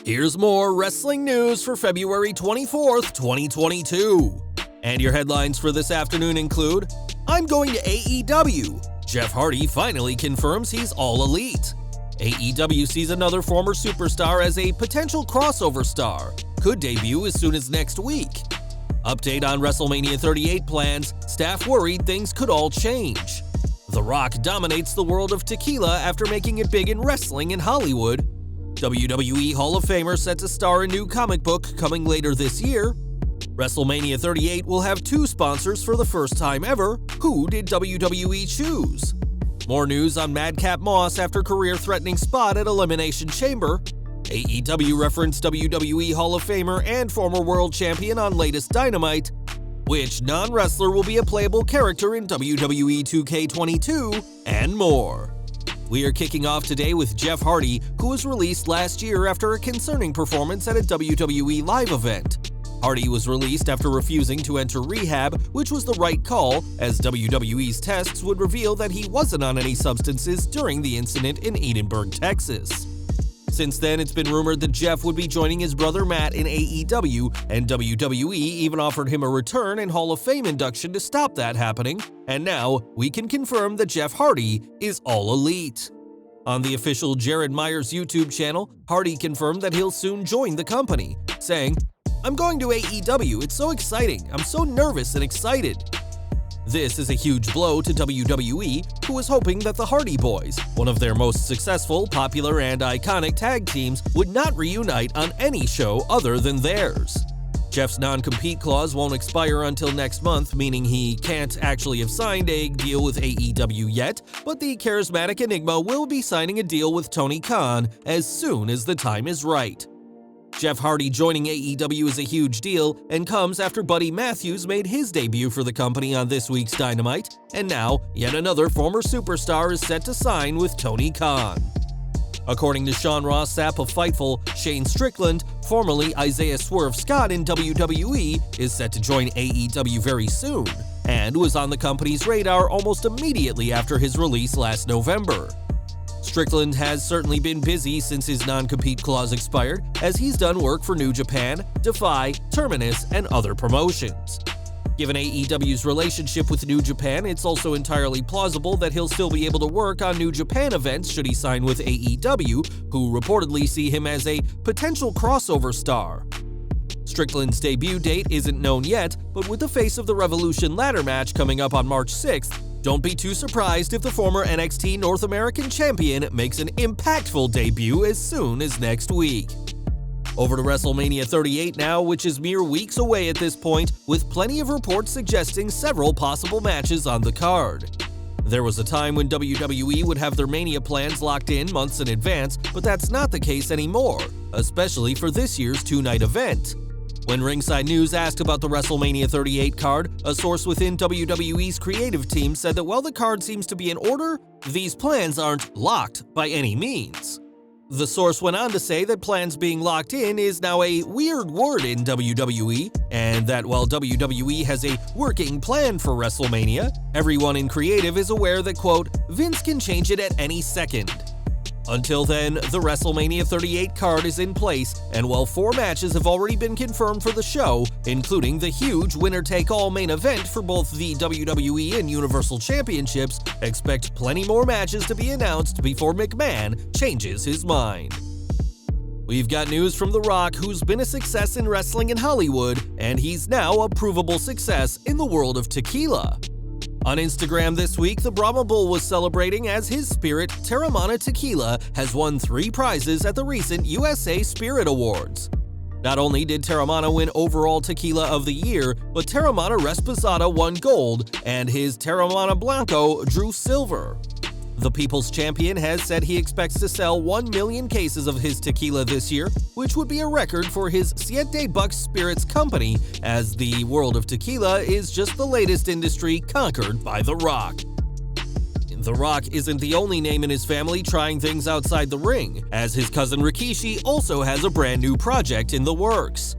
Here's more wrestling news for February 24th, 2022. And your headlines for this afternoon include, I'm going to AEW. Jeff Hardy finally confirms he's all elite. AEW sees another former superstar as a potential crossover star. Could debut as soon as next week. Update on WrestleMania 38 plans. Staff worried things could all change. The Rock dominates the world of tequila after making it big in wrestling in Hollywood. WWE Hall of Famer set to star a new comic book coming later this year. WrestleMania 38 will have two sponsors for the first time ever. Who did WWE choose? More news on Madcap Moss after career-threatening spot at Elimination Chamber. AEW referenced WWE Hall of Famer and former world champion on latest Dynamite. Which non-wrestler will be a playable character in WWE 2K22, and more. We are kicking off today with Jeff Hardy, who was released last year after a concerning performance at a WWE live event. Hardy was released after refusing to enter rehab, which was the right call, as WWE's tests would reveal that he wasn't on any substances during the incident in Edinburgh, Texas. Since then, it's been rumored that Jeff would be joining his brother Matt in AEW, and WWE even offered him a return and Hall of Fame induction to stop that happening, and now we can confirm that Jeff Hardy is all elite. On the official Jared Myers YouTube channel, Hardy confirmed that he'll soon join the company, saying, "I'm going to AEW, it's so exciting, I'm so nervous and excited." This is a huge blow to WWE, who was hoping that the Hardy Boys, one of their most successful, popular, and iconic tag teams, would not reunite on any show other than theirs. Jeff's non-compete clause won't expire until next month, meaning he can't actually have signed a deal with AEW yet, but the charismatic Enigma will be signing a deal with Tony Khan as soon as the time is right. Jeff Hardy joining AEW is a huge deal and comes after Buddy Matthews made his debut for the company on this week's Dynamite, and now yet another former superstar is set to sign with Tony Khan. According to Sean Ross Sapp of Fightful, Shane Strickland, formerly Isaiah Swerve Scott in WWE, is set to join AEW very soon, and was on the company's radar almost immediately after his release last November. Strickland has certainly been busy since his non-compete clause expired, as he's done work for New Japan, Defy, Terminus, and other promotions. Given AEW's relationship with New Japan, it's also entirely plausible that he'll still be able to work on New Japan events should he sign with AEW, who reportedly see him as a potential crossover star. Strickland's debut date isn't known yet, but with the Face of the Revolution ladder match coming up on March 6th, don't be too surprised if the former NXT North American champion makes an impactful debut as soon as next week. Over to WrestleMania 38 now, which is mere weeks away at this point, with plenty of reports suggesting several possible matches on the card. There was a time when WWE would have their Mania plans locked in months in advance, but that's not the case anymore, especially for this year's two-night event. When Ringside News asked about the WrestleMania 38 card, a source within WWE's creative team said that while the card seems to be in order, these plans aren't locked by any means. The source went on to say that plans being locked in is now a weird word in WWE, and that while WWE has a working plan for WrestleMania, everyone in creative is aware that, quote, Vince can change it at any second. Until then, the WrestleMania 38 card is in place, and while 4 matches have already been confirmed for the show, including the huge winner-take-all main event for both the WWE and Universal Championships, expect plenty more matches to be announced before McMahon changes his mind. We've got news from The Rock, who's been a success in wrestling in Hollywood, and he's now a provable success in the world of tequila. On Instagram this week, the Brahma Bull was celebrating as his spirit, Terramana Tequila, has won 3 prizes at the recent USA Spirit Awards. Not only did Terramana win overall Tequila of the Year, but Terramana Resposada won gold, and his Terramana Blanco drew silver. The People's Champion has said he expects to sell 1 million cases of his tequila this year, which would be a record for his Siete Bucks Spirits company, as the world of tequila is just the latest industry conquered by The Rock. The Rock isn't the only name in his family trying things outside the ring, as his cousin Rikishi also has a brand new project in the works.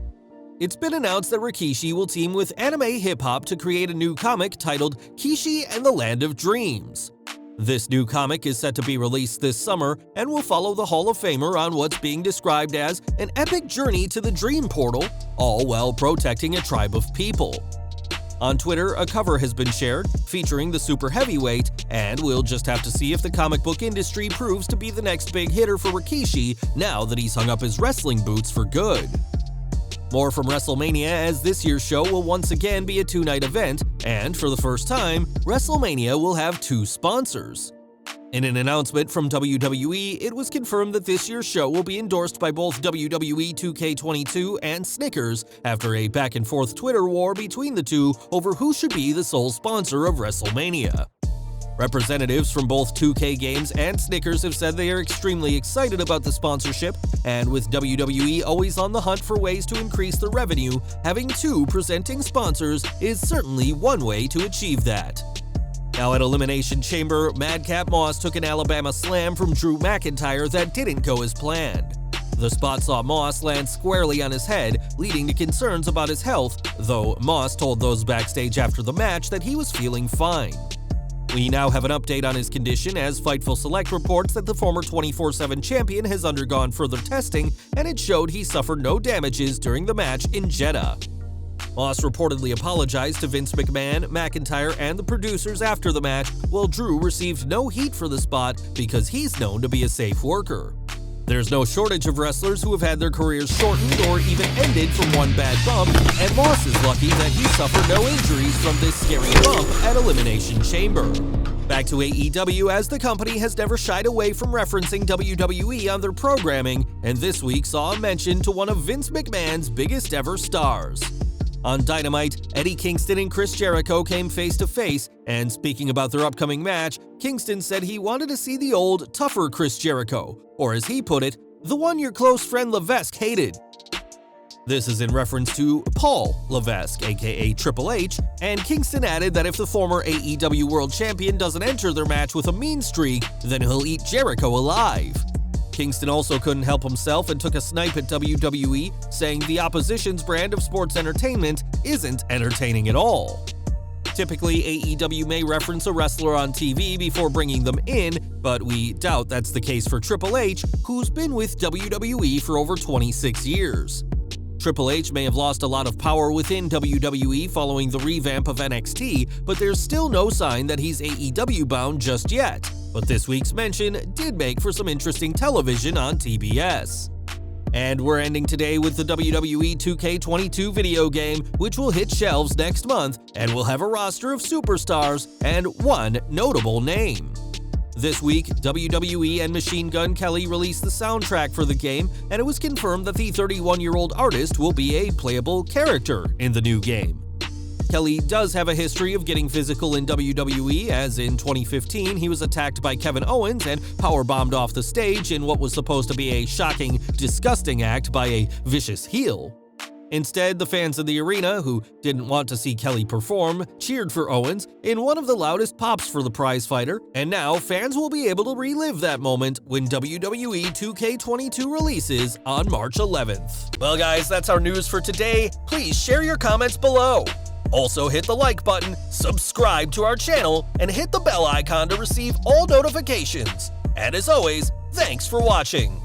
It's been announced that Rikishi will team with Anime Hip Hop to create a new comic titled Kishi and the Land of Dreams. This new comic is set to be released this summer and will follow the Hall of Famer on what's being described as an epic journey to the Dream Portal, all while protecting a tribe of people. On Twitter, a cover has been shared featuring the super heavyweight, and we'll just have to see if the comic book industry proves to be the next big hitter for Rikishi now that he's hung up his wrestling boots for good. More from WrestleMania, as this year's show will once again be a two-night event, and for the first time, WrestleMania will have two sponsors. In an announcement from WWE, it was confirmed that this year's show will be endorsed by both WWE 2K22 and Snickers after a back-and-forth Twitter war between the two over who should be the sole sponsor of WrestleMania. Representatives from both 2K Games and Snickers have said they are extremely excited about the sponsorship, and with WWE always on the hunt for ways to increase their revenue, having two presenting sponsors is certainly one way to achieve that. Now at Elimination Chamber, Madcap Moss took an Alabama slam from Drew McIntyre that didn't go as planned. The spot saw Moss land squarely on his head, leading to concerns about his health, though Moss told those backstage after the match that he was feeling fine. We now have an update on his condition, as Fightful Select reports that the former 24/7 champion has undergone further testing, and it showed he suffered no damages during the match in Jeddah. Moss reportedly apologized to Vince McMahon, McIntyre, and the producers after the match, while Drew received no heat for the spot because he's known to be a safe worker. There's no shortage of wrestlers who have had their careers shortened or even ended from one bad bump, and Moss is lucky that he suffered no injuries from this scary bump at Elimination Chamber. Back to AEW, as the company has never shied away from referencing WWE on their programming, and this week saw a mention to one of Vince McMahon's biggest ever stars. On Dynamite, Eddie Kingston and Chris Jericho came face-to-face, and speaking about their upcoming match, Kingston said he wanted to see the old, tougher Chris Jericho, or as he put it, the one your close friend Levesque hated. This is in reference to Paul Levesque, aka Triple H, and Kingston added that if the former AEW World Champion doesn't enter their match with a mean streak, then he'll eat Jericho alive. Kingston also couldn't help himself and took a snipe at WWE, saying the opposition's brand of sports entertainment isn't entertaining at all. Typically, AEW may reference a wrestler on TV before bringing them in, but we doubt that's the case for Triple H, who's been with WWE for over 26 years. Triple H may have lost a lot of power within WWE following the revamp of NXT, but there's still no sign that he's AEW bound just yet. But this week's mention did make for some interesting television on TBS. And we're ending today with the WWE 2K22 video game, which will hit shelves next month and will have a roster of superstars and one notable name. This week, WWE and Machine Gun Kelly released the soundtrack for the game, and it was confirmed that the 31-year-old artist will be a playable character in the new game. Kelly does have a history of getting physical in WWE, as in 2015 he was attacked by Kevin Owens and powerbombed off the stage in what was supposed to be a shocking, disgusting act by a vicious heel. Instead, the fans in the arena, who didn't want to see Kelly perform, cheered for Owens in one of the loudest pops for the prizefighter, and now fans will be able to relive that moment when WWE 2K22 releases on March 11th. Well guys, that's our news for today. Please share your comments below. Also hit the like button, subscribe to our channel, and hit the bell icon to receive all notifications. And as always, thanks for watching.